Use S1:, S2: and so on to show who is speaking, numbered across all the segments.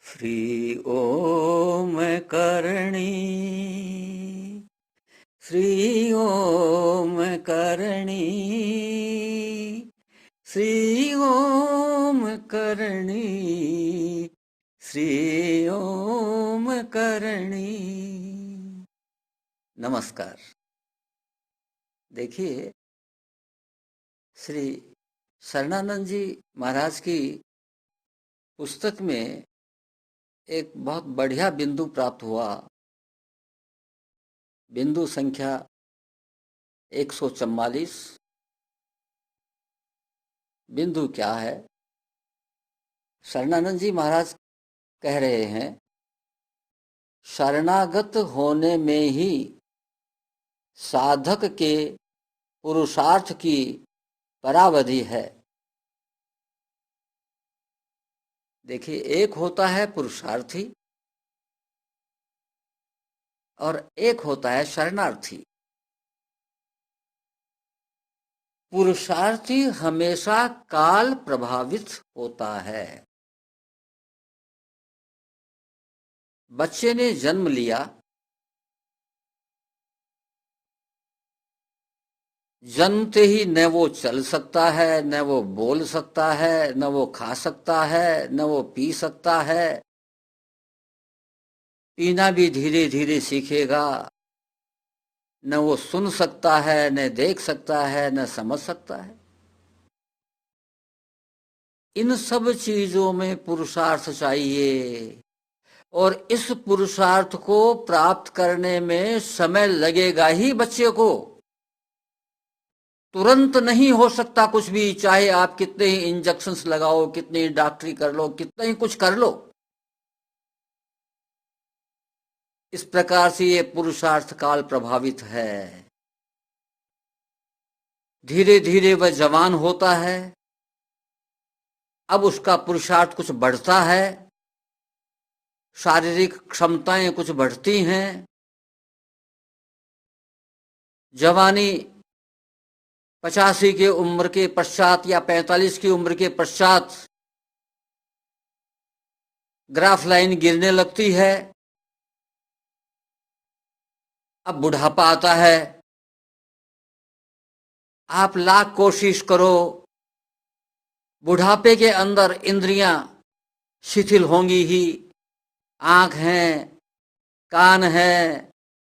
S1: श्री ओम करणी, श्री ओम करणी, श्री ओम करणी, श्री ओम करणी। नमस्कार। देखिए, श्री शरणानंद जी महाराज की पुस्तक में एक बहुत बढ़िया बिंदु प्राप्त हुआ। बिंदु संख्या 144। बिंदु क्या है? शरणानंद जी महाराज कह रहे हैं, शरणागत होने में ही साधक के पुरुषार्थ की परावधि है। देखिए, एक होता है पुरुषार्थी और एक होता है शरणार्थी। पुरुषार्थी हमेशा काल प्रभावित होता है। बच्चे ने जन्म लिया, जन्मते ही न वो चल सकता है, न वो बोल सकता है, न वो खा सकता है, न वो पी सकता है। पीना भी धीरे धीरे सीखेगा। न वो सुन सकता है, न देख सकता है, न समझ सकता है। इन सब चीजों में पुरुषार्थ चाहिए और इस पुरुषार्थ को प्राप्त करने में समय लगेगा ही बच्चे को। तुरंत नहीं हो सकता कुछ भी, चाहे आप कितने ही इंजेक्शंस लगाओ, कितनी डॉक्टरी कर लो, कितना ही कुछ कर लो। इस प्रकार से ये पुरुषार्थ काल प्रभावित है। धीरे धीरे वह जवान होता है, अब उसका पुरुषार्थ कुछ बढ़ता है, शारीरिक क्षमताएं कुछ बढ़ती हैं। जवानी 85 की उम्र के पश्चात या 45 की उम्र के पश्चात ग्राफ लाइन गिरने लगती है। अब बुढ़ापा आता है। आप लाख कोशिश करो, बुढ़ापे के अंदर इंद्रियां शिथिल होंगी ही। आंख हैं, कान हैं,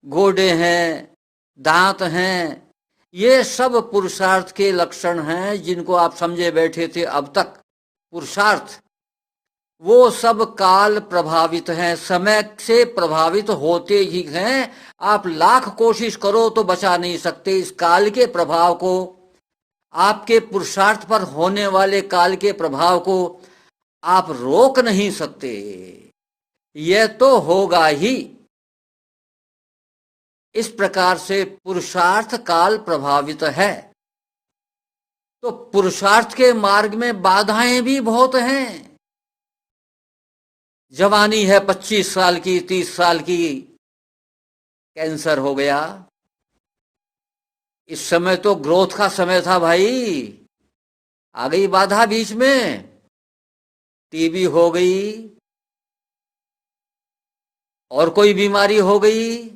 S1: गोडे हैं, दांत हैं, ये सब पुरुषार्थ के लक्षण हैं जिनको आप समझे बैठे थे अब तक। पुरुषार्थ वो सब काल प्रभावित हैं, समय से प्रभावित होते ही हैं। आप लाख कोशिश करो तो बचा नहीं सकते इस काल के प्रभाव को। आपके पुरुषार्थ पर होने वाले काल के प्रभाव को आप रोक नहीं सकते, यह तो होगा ही। इस प्रकार से पुरुषार्थ काल प्रभावित है। तो पुरुषार्थ के मार्ग में बाधाएं भी बहुत हैं। जवानी है 25 साल की, 30 साल की, कैंसर हो गया। इस समय तो ग्रोथ का समय था भाई, आ गई बाधा बीच में। टीबी हो गई और कोई बीमारी हो गई,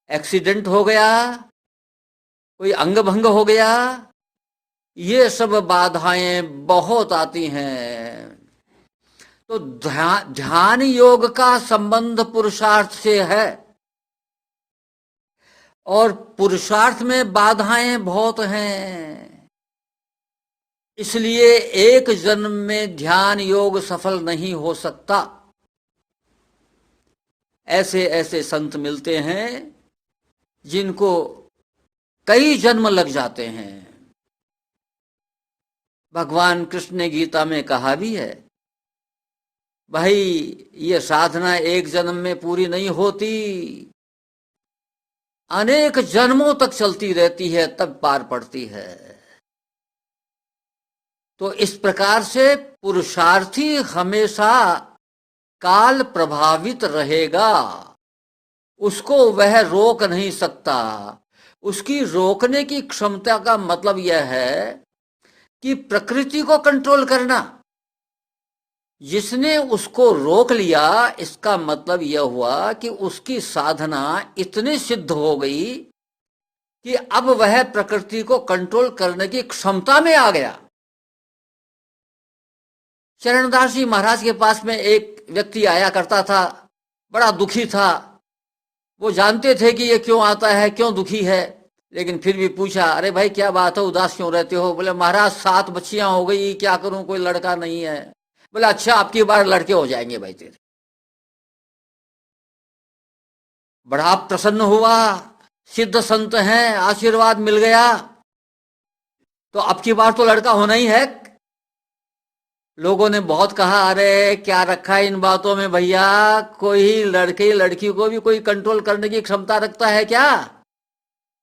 S1: एक्सीडेंट हो गया, कोई अंग भंग हो गया, ये सब बाधाएं बहुत आती हैं। तो ध्यान योग का संबंध पुरुषार्थ से है और पुरुषार्थ में बाधाएं बहुत हैं। इसलिए एक जन्म में ध्यान योग सफल नहीं हो सकता। ऐसे ऐसे संत मिलते हैं जिनको कई जन्म लग जाते हैं। भगवान कृष्ण ने गीता में कहा भी है, भाई ये साधना एक जन्म में पूरी नहीं होती, अनेक जन्मों तक चलती रहती है तब पार पड़ती है। तो इस प्रकार से पुरुषार्थी हमेशा काल प्रभावित रहेगा, उसको वह रोक नहीं सकता। उसकी रोकने की क्षमता का मतलब यह है कि प्रकृति को कंट्रोल करना। जिसने उसको रोक लिया, इसका मतलब यह हुआ कि उसकी साधना इतनी सिद्ध हो गई कि अब वह प्रकृति को कंट्रोल करने की क्षमता में आ गया। चरणदास जी महाराज के पास में एक व्यक्ति आया करता था, बड़ा दुखी था। वो जानते थे कि ये क्यों आता है, क्यों दुखी है, लेकिन फिर भी पूछा, अरे भाई क्या बात है, उदास क्यों रहते हो? बोले महाराज 7 बच्चियां हो गई, क्या करूं, कोई लड़का नहीं है। बोले अच्छा, अब की बार लड़के हो जाएंगे भाई तेरे। बड़ा प्रसन्न हुआ, सिद्ध संत हैं, आशीर्वाद मिल गया, तो अब की बार तो लड़का होना ही है। लोगों ने बहुत कहा, अरे क्या रखा है इन बातों में भैया, कोई लड़के लड़की को भी कोई कंट्रोल करने की क्षमता रखता है क्या?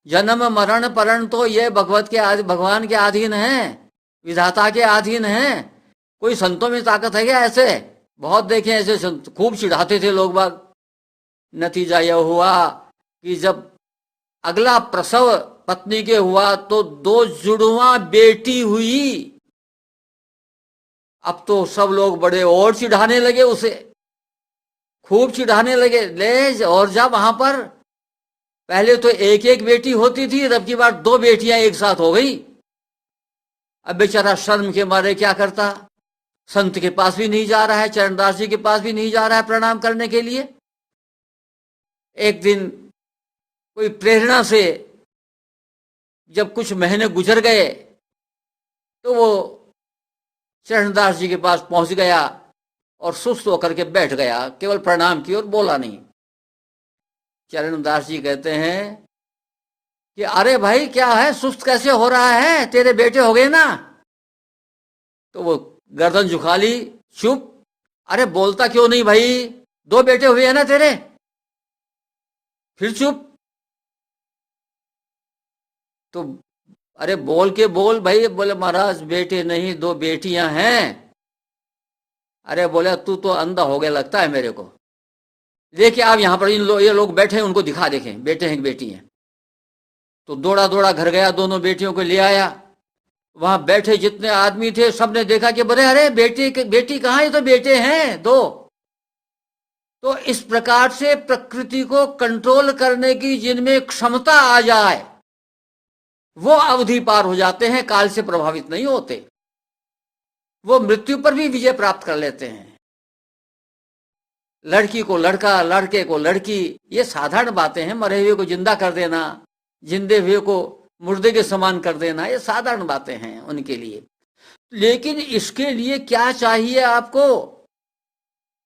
S1: जन्म मरण परण तो ये भगवान के अधीन है, विधाता के अधीन है। कोई संतों में ताकत है क्या? ऐसे बहुत देखे, ऐसे संत खूब चिढ़ाते थे लोग बाग। नतीजा यह हुआ कि जब अगला प्रसव पत्नी के हुआ तो 2 जुड़वा बेटी हुई। अब तो सब लोग बड़े और चिढ़ाने लगे उसे, खूब चिढ़ाने लगे, ले और जा वहां पर। पहले तो एक एक बेटी होती थी, अब की बार 2 बेटियां एक साथ हो गई। अब बेचारा शर्म के मारे क्या करता, संत के पास भी नहीं जा रहा है, चरणदास जी के पास भी नहीं जा रहा है प्रणाम करने के लिए। एक दिन कोई प्रेरणा से जब कुछ महीने गुजर गए तो वो चरणदास जी के पास पहुंच गया और सुस्त होकर के बैठ गया, केवल प्रणाम की और बोला नहीं। चरणदास जी कहते हैं कि अरे भाई क्या है, सुस्त कैसे हो रहा है, तेरे बेटे हो गए ना? तो वो गर्दन झुका ली, चुप। अरे बोलता क्यों नहीं भाई, 2 बेटे हुए हैं ना तेरे? फिर चुप। तो अरे बोल के बोल भाई। बोले महाराज बेटे नहीं, 2 बेटियां हैं। अरे बोले तू तो अंधा हो गया लगता है मेरे को, देखिए आप यहाँ पर ये लोग बैठे हैं, उनको दिखा, देखें बेटे हैं कि बेटी हैं। तो दौड़ा दौड़ा घर गया, दोनों बेटियों को ले आया। वहां बैठे जितने आदमी थे सबने देखा कि बोले अरे बेटी कहाँ, ये तो बेटे हैं 2। तो इस प्रकार से प्रकृति को कंट्रोल करने की जिनमें क्षमता आ जाए वो अवधि पार हो जाते हैं, काल से प्रभावित नहीं होते, वो मृत्यु पर भी विजय प्राप्त कर लेते हैं। लड़की को लड़का, लड़के को लड़की, ये साधारण बातें हैं। मरे हुए को जिंदा कर देना, जिंदे हुए को मुर्दे के समान कर देना, ये साधारण बातें हैं उनके लिए। लेकिन इसके लिए क्या चाहिए आपको?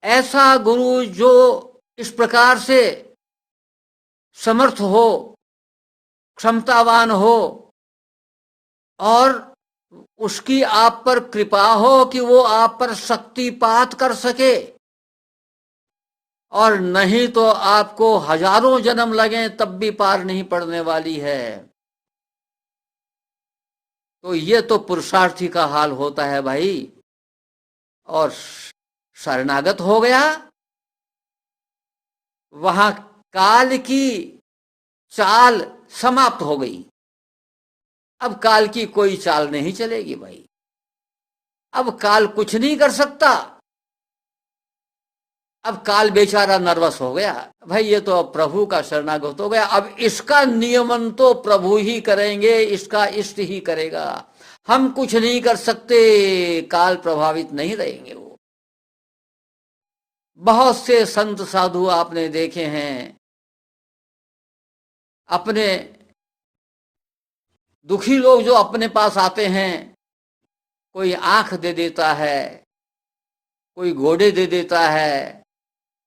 S1: ऐसा गुरु जो इस प्रकार से समर्थ हो, क्षमतावान हो, और उसकी आप पर कृपा हो कि वो आप पर शक्तिपात कर सके, और नहीं तो आपको हजारों जन्म लगे तब भी पार नहीं पड़ने वाली है। तो ये तो पुरुषार्थी का हाल होता है भाई। और शरणागत हो गया, वहां काल की चाल समाप्त हो गई। अब काल की कोई चाल नहीं चलेगी भाई, अब काल कुछ नहीं कर सकता। अब काल बेचारा नर्वस हो गया, भाई ये तो अब प्रभु का शरणागत हो गया, अब इसका नियमन तो प्रभु ही करेंगे, इसका इष्ट ही करेगा, हम कुछ नहीं कर सकते, काल प्रभावित नहीं रहेंगे वो। बहुत से संत साधु आपने देखे हैं, अपने दुखी लोग जो अपने पास आते हैं, कोई आंख दे देता है, कोई घोड़े दे देता है,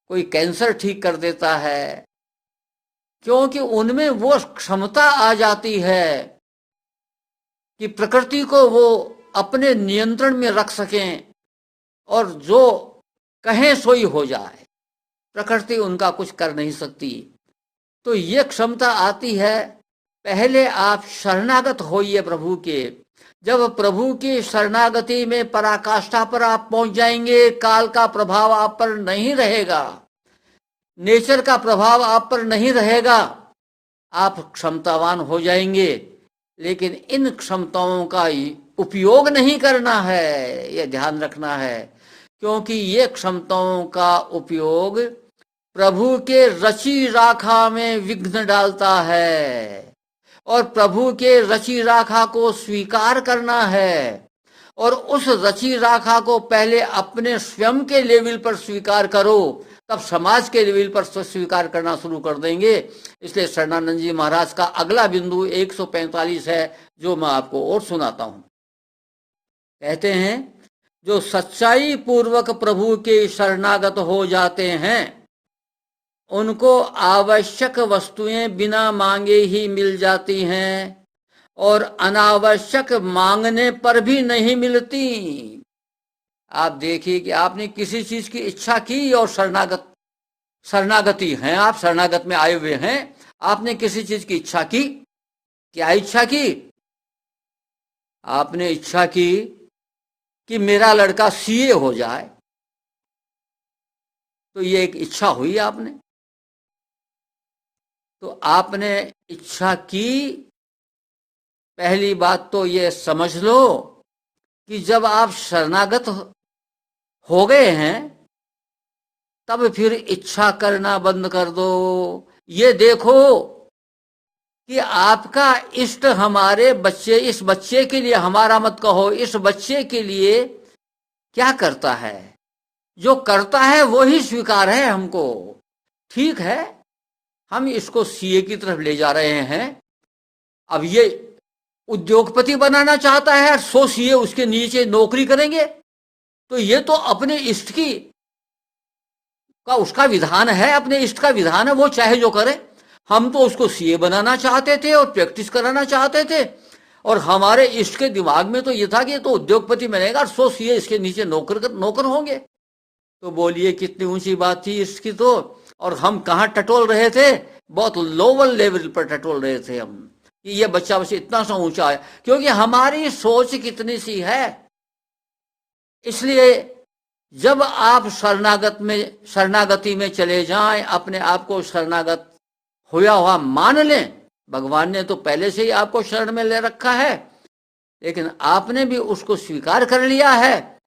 S1: कोई कैंसर ठीक कर देता है, क्योंकि उनमें वो क्षमता आ जाती है कि प्रकृति को वो अपने नियंत्रण में रख सकें, और जो कहें सोई हो जाए, प्रकृति उनका कुछ कर नहीं सकती। तो ये क्षमता आती है। पहले आप शरणागत होइए प्रभु के। जब प्रभु की शरणागति में पराकाष्ठा पर आप पहुंच जाएंगे, काल का प्रभाव आप पर नहीं रहेगा, नेचर का प्रभाव आप पर नहीं रहेगा, आप क्षमतावान हो जाएंगे। लेकिन इन क्षमताओं का उपयोग नहीं करना है, यह ध्यान रखना है। क्योंकि ये क्षमताओं का उपयोग प्रभु के रची राखा में विघ्न डालता है, और प्रभु के रची राखा को स्वीकार करना है। और उस रची राखा को पहले अपने स्वयं के लेवल पर स्वीकार करो, तब समाज के लेवल पर स्वीकार करना शुरू कर देंगे। इसलिए शरणानंद जी महाराज का अगला बिंदु 145 है, जो मैं आपको और सुनाता हूं। कहते हैं, जो सच्चाई पूर्वक प्रभु के शरणागत हो जाते हैं, उनको आवश्यक वस्तुएं बिना मांगे ही मिल जाती हैं, और अनावश्यक मांगने पर भी नहीं मिलती। आप देखिए कि आपने किसी चीज की इच्छा की और शरणागति हैं, आप शरणागत में आए हुए हैं, आपने किसी चीज की इच्छा की। क्या इच्छा की? आपने इच्छा की कि मेरा लड़का सीए हो जाए, तो ये एक इच्छा हुई आपने। तो आपने इच्छा की, पहली बात तो ये समझ लो कि जब आप शरणागत हो गए हैं, तब फिर इच्छा करना बंद कर दो। ये देखो कि आपका इष्ट हमारे बच्चे, इस बच्चे के लिए, हमारा मत कहो, इस बच्चे के लिए क्या करता है। जो करता है वो ही स्वीकार है हमको। ठीक है, हम इसको सीए की तरफ ले जा रहे हैं। अब ये उद्योगपति बनाना चाहता है, 100 सीए उसके नीचे नौकरी करेंगे, तो ये तो अपने इष्ट की का उसका विधान है, अपने इष्ट का विधान है, वो चाहे जो करे। हम तो उसको सीए बनाना चाहते थे और प्रैक्टिस कराना चाहते थे, और हमारे इष्ट के दिमाग में तो ये था कि ये तो उद्योगपति बनेगा और 100 सीए इसके नीचे नौकर होंगे। तो बोलिए कितनी ऊंची बात थी इसकी तो। और हम कहाँ टटोल रहे थे? बहुत लोअर लेवल पर टटोल रहे थे हम, कि ये बच्चा बस इतना सा ऊंचा है, क्योंकि हमारी सोच कितनी सी है। इसलिए जब आप शरणागति में चले जाएं, अपने आप को शरणागत होया हुआ मान लें। भगवान ने तो पहले से ही आपको शरण में ले रखा है, लेकिन आपने भी उसको स्वीकार कर लिया है,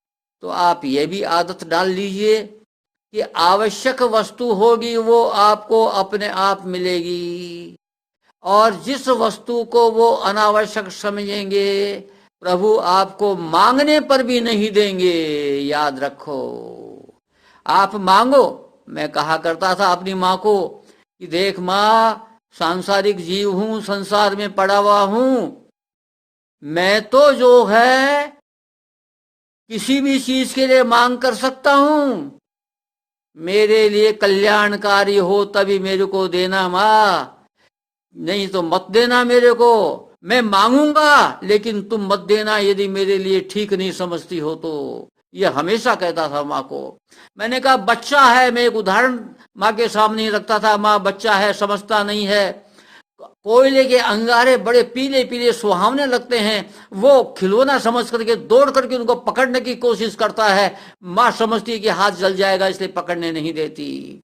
S1: तो आप ये भी आदत डाल लीजिए कि आवश्यक वस्तु होगी वो आपको अपने आप मिलेगी, और जिस वस्तु को वो अनावश्यक समझेंगे, प्रभु आपको मांगने पर भी नहीं देंगे। याद रखो, आप मांगो। मैं कहा करता था अपनी माँ को कि देख माँ, सांसारिक जीव हूं, संसार में पड़ा हुआ हूं, मैं तो जो है किसी भी चीज के लिए मांग कर सकता हूं। मेरे लिए कल्याणकारी हो तभी मेरे को देना माँ, नहीं तो मत देना मेरे को। मैं मांगूंगा लेकिन तुम मत देना, यदि मेरे लिए ठीक नहीं समझती हो तो। ये हमेशा कहता था माँ को। मैंने कहा बच्चा है, मैं एक उदाहरण माँ के सामने ही रखता था। माँ बच्चा है, समझता नहीं है। कोयले के अंगारे बड़े पीले पीले सुहावने लगते हैं, वो खिलौना समझ करके दौड़ करके उनको पकड़ने की कोशिश करता है। माँ समझती है कि हाथ जल जाएगा, इसलिए पकड़ने नहीं देती।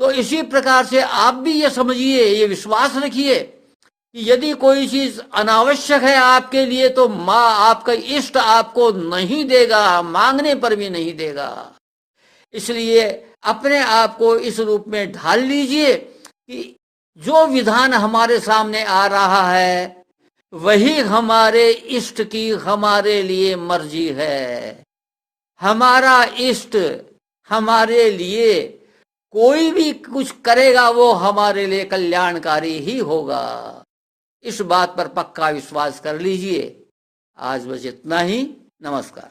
S1: तो इसी प्रकार से आप भी ये समझिए, ये विश्वास रखिए कि यदि कोई चीज अनावश्यक है आपके लिए, तो माँ, आपका इष्ट आपको नहीं देगा, मांगने पर भी नहीं देगा। इसलिए अपने आप को इस रूप में ढाल लीजिए कि जो विधान हमारे सामने आ रहा है वही हमारे इष्ट की हमारे लिए मर्जी है। हमारा इष्ट हमारे लिए कोई भी कुछ करेगा वो हमारे लिए कल्याणकारी ही होगा। इस बात पर पक्का विश्वास कर लीजिए। आज बस इतना ही। नमस्कार।